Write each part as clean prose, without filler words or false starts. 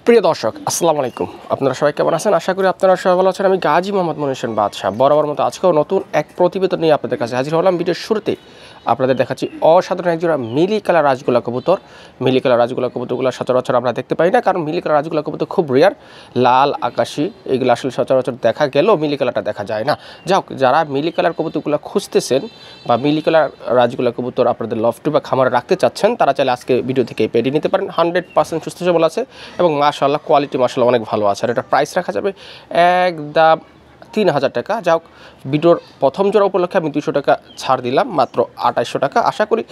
প্রিয় দর্শক আসসালামু আলাইকুম। আপনারা সবাই কেমন আছেন? আশা করি আপনারা সবাই ভালো আছেন। আমি গাজী মোহাম্মদ মনির হোসেন বাদশাহ বরাবর মতো আজকেও নতুন এক প্রতিবেদন নিয়ে আপনাদের কাছে হাজির হলাম। ভিডিওর শুরুতে আপনাদের দেখাচ্ছি অসাধারণ একজোড়া মিলি কালার রাজগোলা কবুতর। মিলি কালার রাজগোলা কবুতরগুলো সচরাচর আমরা দেখতে পাই না, কারণ মিলি কালার রাজগোলা কবুতর খুব রেয়ার। লাল আকাশি এগুলো আসলে সচরাচর দেখা গেলেও মিলি কালারটা দেখা যায় না। যাই হোক, যারা মিলি কালার কবুতরগুলো খুঁজতেছেন বা মিলি কালার রাজগোলা কবুতর আপনাদের লফটে বা খামারে রাখতে চাচ্ছেন, তারা চাইলে আজকে ভিডিও থেকে পেডি নিতে পারেন। 100% সুস্থ সবল আছে এবং মাশাআল্লাহ কোয়ালিটি মাশাআল্লাহ অনেক ভালো আছে। আর এটা প্রাইস রাখা যাবে একদম 3000 টাকা। যাই হোক, ভিডিওর প্রথম জোড়া উপলক্ষে আমি 200 টাকা ছাড় দিলাম, মাত্র 2800 টাকা। আশা করি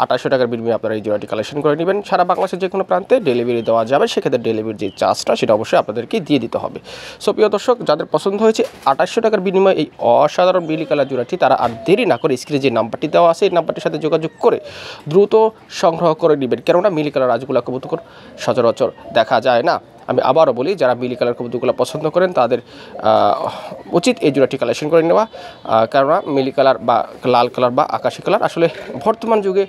2800 টাকার বিনিময়ে আপনারা এই জোড়াটি কালেকশন করে নেবেন। সারা বাংলাদেশের যে কোনো প্রান্তে ডেলিভারি দেওয়া যাবে, সেক্ষেত্রে ডেলিভারির যে চার্জটা সেটা অবশ্যই আপনাদেরকে দিয়ে দিতে হবে। সো প্রিয় দর্শক, যাদের পছন্দ হয়েছে 2800 টাকার বিনিময়ে এই অসাধারণ মিলি কালার জোড়াটি, তারা আর দেরি না করে স্ক্রিনে যে নাম্বারটি দেওয়া আছে এই নাম্বারটির সাথে যোগাযোগ করে দ্রুত সংগ্রহ করে নেবেন। কেননা মিলি কালার রাজগোলা কবুতর সচরাচর দেখা যায় না। আমি আবারও বলি, যারা মিলি কালার কবুতরগুলো পছন্দ করেন তাদের উচিত এই জোড়াটি কালেকশন করে নেওয়া। কেননা মিলি কালার বা লাল কালার বা আকাশি কালার আসলে বর্তমান যুগে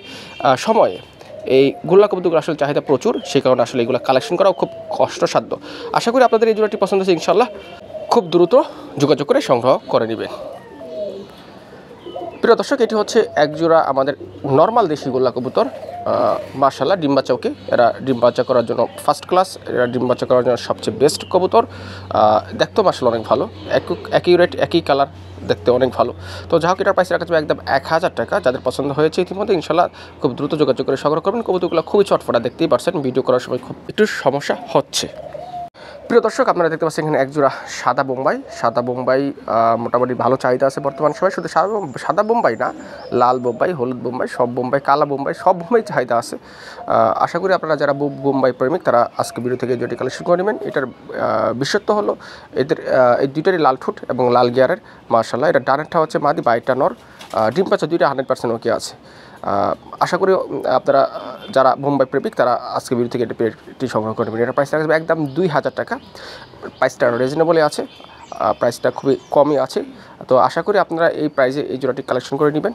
সময়ে এই গোল্লা কবুতরগুলো আসলে চাহিদা প্রচুর, সেই কারণে আসলে এগুলো কালেকশন করাও খুব কষ্টসাধ্য। আশা করি আপনাদের এই জোড়াটি পছন্দ হয়েছে, ইনশাল্লাহ খুব দ্রুত যোগাযোগ করে সংগ্রহ করে নেবেন। প্রিয় দর্শক, এটি হচ্ছে এক জোড়া আমাদের নর্মাল দেশি গোল্লা কবুতর। মাশাআল্লাহ ডিম বাচ্চা ওকে, এরা ডিম বাচ্চা করার জন্য ফার্স্ট ক্লাস, এরা ডিম বাচ্চা করার জন্য সবচেয়ে বেস্ট কবুতর। দেখতেও মাশাআল্লাহ অনেক ভালো, একই রেট একই কালার, দেখতে অনেক ভালো। তো যাই হোক, এটার প্রাইস রাখা যাবে একদম 1000 টাকা। যাদের পছন্দ হয়েছে ইতিমধ্যে, ইনশাল্লাহ খুব দ্রুত যোগাযোগ করে সংগ্রহ করবেন। কবুতরগুলো খুবই চটফটা, দেখতেই পারছেন। ভিডিও করার সময় খুব একটু সমস্যা হচ্ছে। প্রিয় দর্শক, আপনারা দেখতে পাচ্ছেন এখানে একজোড়া সাদা বোম্বাই মোটামুটি ভালো চাহিদা আছে বর্তমান সময়। শুধু সাদা বোম্বাই না, লাল বোম্বাই, হলুদ বোম্বাই, সব বোম্বাই, কালা বোম্বাই, সব বোম্বাই চাহিদা আছে। আশা করি আপনারা যারা বোম্বাই প্রেমিক তারা আজকে ভিডিও থেকে যেটি কালেকশন করে নেবেন। এটার বিশেষত্ব হলো এদের এই দুইটারই লাল ঠোঁট এবং লাল গিয়ারের। মাশাআল্লাহ, এটা ডানেরটা হচ্ছে মাদি, বাইরটা নর। ডিম পাচ্ছা দুইটা 100% ওকে আছে। আশা করি আপনারা যারা বোম্বাই প্রেমিক তারা আজকে ভিডিও থেকে এটি সংগ্রহ করে নেবেন। এটার প্রাইস রাখবে একদম 2000 টাকা। প্রাইসটা রিজনেবলই আছে, প্রাইসটা খুবই কমই আছে। তো আশা করি আপনারা এই প্রাইসে এই জোড়াটি কালেকশন করে নেবেন।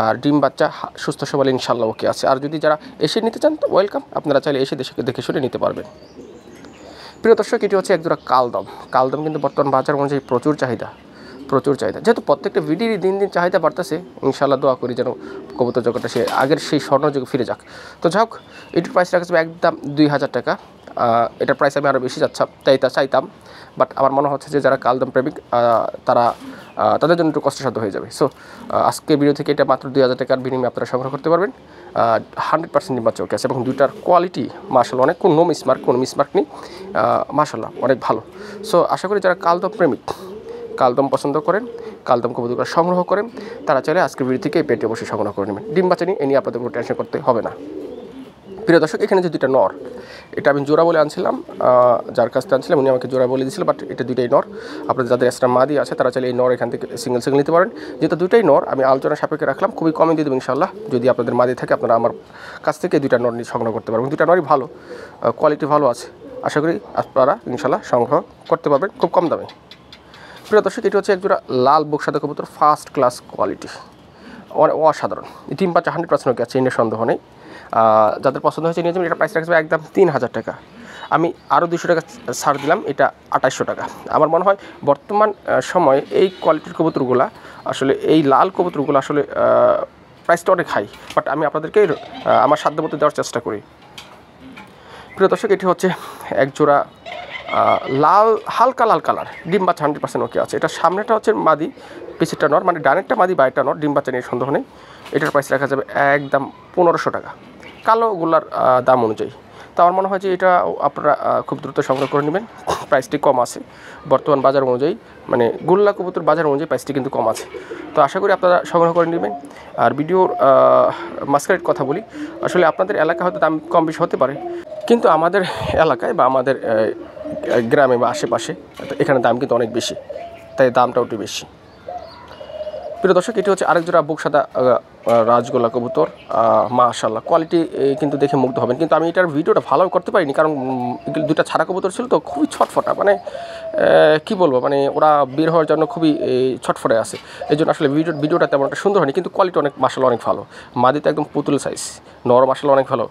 আর ডিম বাচ্চা সুস্থ সবল ইনশাল্লাহ ওকে আছে। আর যদি যারা এসে নিতে চান তো ওয়েলকাম, আপনারা চাইলে এসে দেখে শুনে নিতে পারবেন। প্রিয় দর্শক, এটি হচ্ছে একজোড়া কালদম কিন্তু বর্তমান বাজার অনুযায়ী প্রচুর চাহিদা। যেহেতু প্রত্যেকটা ভিডিওরই দিন দিন চাহিদা বাড়তেছে, ইনশাল্লাহ দোয়া করি যেন কবুতর জগৎটা সে আগের সেই স্বর্ণযুগে ফিরে যাক। তো যাই হোক, এটির প্রাইস রাখা যাবে একদম 2000 টাকা। এটার প্রাইস আমি আরও বেশি চাইতাম, বাট আমার মনে হচ্ছে যে যারা কালদম প্রেমিক তাদের জন্য একটু কষ্টসাধ্য হয়ে যাবে। সো আজকে ভিডিও থেকে এটা মাত্র 2000 টাকার বিনিময়ে আপনারা সংগ্রহ করতে পারবেন। 100% ডিম বাচ্চা ওকে আছে এবং দুইটার কোয়ালিটি মাশাআল্লাহ অনেক, কোনো মিসমার্ক নেই, মাশাআল্লাহ অনেক ভালো। সো আশা করি যারা কালদম পছন্দ করেন, কালদম কবুতর সংগ্রহ করেন, তারা চাইলে আজকের ভিডিও থেকে এই পেটি অবশ্যই সংগ্রহ করে নেবেন। ডিম বাচ্চা নিয়ে এ নিয়ে আপনাদের কোনো টেনশন করতে হবে না। প্রিয় দর্শক, এখানে যে দুইটা নর, এটা আমি জোড়া বলে আনছিলাম, যার কাছ থেকে আনছিলাম উনি আমাকে জোড়া বলে দিয়েছিল, বাট এটা দুইটাই নর। আপনাদের যাদের এক্সট্রা মাদি আছে তারা চাইলে এই নর এখান থেকে সিঙ্গেল নিতে পারেন। যেহেতু দুইটাই নর, আমি আলোচনা সাপেক্ষে রাখলাম, খুবই কমে দিয়ে দেবো ইনশাল্লাহ। যদি আপনাদের মাদি থাকে আপনারা আমার কাছ থেকে দুইটা নর নিয়ে সংগ্রহ করতে পারবেন। দুইটা নরই ভালো, কোয়ালিটি ভালো আছে। আশা করি আপনারা ইনশাল্লাহ সংগ্রহ করতে পারবেন খুব কম দামে। প্রিয় দর্শক, এটি হচ্ছে একজোড়া লাল বকসাদা কবুতর, ফার্স্ট ক্লাস কোয়ালিটি, অসাধারণ। ডিম বাচ্চা 100% ওকে আছে, এর সন্দেহ নেই। যাদের পছন্দ হয়েছে নিয়ে যাবেন। এটা প্রাইস রাখবে একদম 3000 টাকা। আমি আরও 200 টাকা ছাড় দিলাম, এটা 2800 টাকা। আমার মনে হয় বর্তমান সময়ে এই কোয়ালিটির কবুতরগুলো আসলে, এই লাল কবুতরগুলো আসলে প্রাইসটা অনেক হাই, বাট আমি আপনাদেরকে আমার সাধ্য মতো দেওয়ার চেষ্টা করি। প্রিয় দর্শক, এটি হচ্ছে একজোড়া হালকা লাল কালার, ডিম বাচ্চা 100% ওকে আছে। এটা সামনেটা হচ্ছে মাদি, পিছেরটা নর, মানে ডানেরটা মাদি, বাইরটা নর। ডিম বাচ্চা নিয়ে সন্দেহ নেই। এটার প্রাইস রাখা যাবে একদম 1500 টাকা কালো গোল্লার দাম অনুযায়ী। তো আমার মনে হয় যে এটা আপনারা খুব দ্রুত সংগ্রহ করে নেবেন। প্রাইসটি কম আছে বর্তমান বাজার অনুযায়ী, মানে গোল্লা কবুতর বাজার অনুযায়ী প্রাইসটি কিন্তু কম আছে। তো আশা করি আপনারা সংগ্রহ করে নেবেন। আর ভিডিওর মাঝখানে কথা বলি, আসলে আপনাদের এলাকা হয়তো দাম কম বেশি হতে পারে, কিন্তু আমাদের এলাকায় বা আমাদের গ্রামে বা আশেপাশে এখানে দাম কিন্তু অনেক বেশি, তাই দামটাও একটু বেশি। প্রিয় দর্শক, এটি হচ্ছে আরেক জোড়া বুকসাদা রাজগোলা কবুতর। মাশাআল্লাহ কোয়ালিটি কিন্তু দেখে মুগ্ধ হবেন। কিন্তু আমি এটার ভিডিওটা ভালো করতে পারিনি, কারণ দুটা ছাড়া কবুতর ছিল তো, খুবই ছটফটা, মানে কি বলবো, মানে ওরা বের হওয়ার জন্য খুবই ছটফটে আছে। এই জন্য আসলে ভিডিওটা তেমন একটা সুন্দর হয়নি, কিন্তু কোয়ালিটি অনেক মাশাআল্লাহ অনেক ভালো। মাদিতে একদম পুতুল সাইজ, নর মাশাআল্লাহ অনেক ভালো,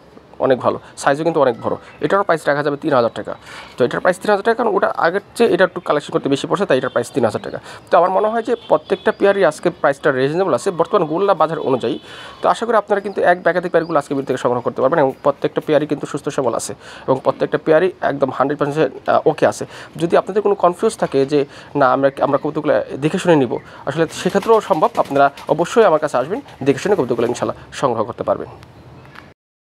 অনেক ভালো, সাইজও কিন্তু অনেক বড়। এটারও প্রাইস রাখা যাবে 3000 টাকা। তো এটার প্রাইস 3000 টাকা, কারণ ওটা আগের চেয়ে এটা একটু কালেকশন করতে বেশি পড়ছে, তাই এটার প্রাইস 3000 টাকা। তো আমার মনে হয় যে প্রত্যেকটা পেয়ারই আজকে প্রাইসটা রিজনেবল আছে বর্তমান গোল্লা বাজার অনুযায়ী। তো আশা করি আপনারা কিন্তু এক ব্যাকাতে পেয়ারগুলো আজকে ভিডিও থেকে সংগ্রহ করতে পারবেন, এবং প্রত্যেকটা পেয়ারই কিন্তু সুস্থ সবল আছে, এবং প্রত্যেকটা পেয়ারই একদম 100% ওকে আছে। যদি আপনাদের কোনো কনফিউজ থাকে যে না আমরা কবুতরগুলো দেখে শুনে নিব, আসলে সেক্ষেত্রেও সম্ভব। আপনারা অবশ্যই আমার কাছে আসবেন, দেখে শুনে কবুতরগুলো ইনশাল্লাহ সংগ্রহ করতে পারবেন।